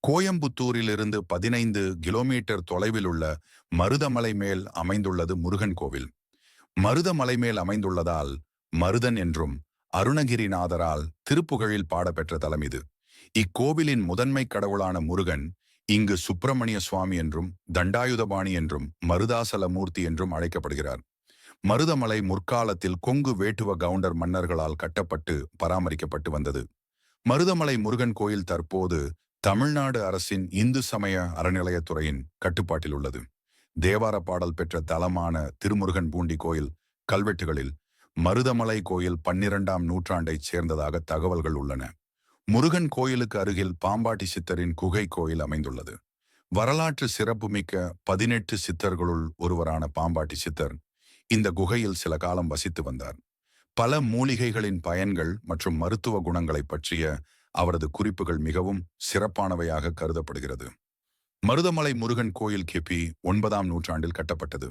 கோயம்புத்தூரிலிருந்து 15 kilometre தொலைவில் உள்ள மருதமலை மேல் அமைந்துள்ளது முருகன் கோவில். மருதமலை மேல் அமைந்துள்ளதால் மருதன் என்றும் அருணகிரிநாதரால் திருப்புகழில் பாடப்பெற்ற தலம் இது. இக்கோவிலின் முதன்மை கடவுளான முருகன் இங்கு சுப்பிரமணிய சுவாமி என்றும் தண்டாயுதபாணி என்றும் மருதாசலமூர்த்தி என்றும் அழைக்கப்படுகிறார். மருதமலை முற்காலத்தில் கொங்கு வேட்டுவ கவுண்டர் மன்னர்களால் கட்டப்பட்டு பராமரிக்கப்பட்டு வந்தது. மருதமலை முருகன் கோயில் தற்போது தமிழ்நாடு அரசின் இந்து சமய அறநிலையத்துறையின் கட்டுப்பாட்டில் உள்ளது. தேவார பாடல் பெற்ற தலமான திருமுருகன் பூண்டி கோயில் கல்வெட்டுகளில் மருதமலை கோயில் 12ஆம் நூற்றாண்டைச் சேர்ந்ததாக தகவல்கள் உள்ளன. முருகன் கோயிலுக்கு அருகில் பாம்பாட்டி சித்தரின் குகை கோயில் அமைந்துள்ளது. வரலாற்று சிறப்புமிக்க 18 சித்தர்களுள் ஒருவரான பாம்பாட்டி சித்தர் இந்த குகையில் சில காலம் வசித்து வந்தார். பல மூலிகைகளின் பயன்கள் மற்றும் மருத்துவ குணங்களை பற்றிய அவரது குறிப்புகள் மிகவும் சிறப்பானவையாக கருதப்படுகிறது. மருதமலை முருகன் கோயில் கிபி 9ஆம் நூற்றாண்டில் கட்டப்பட்டது.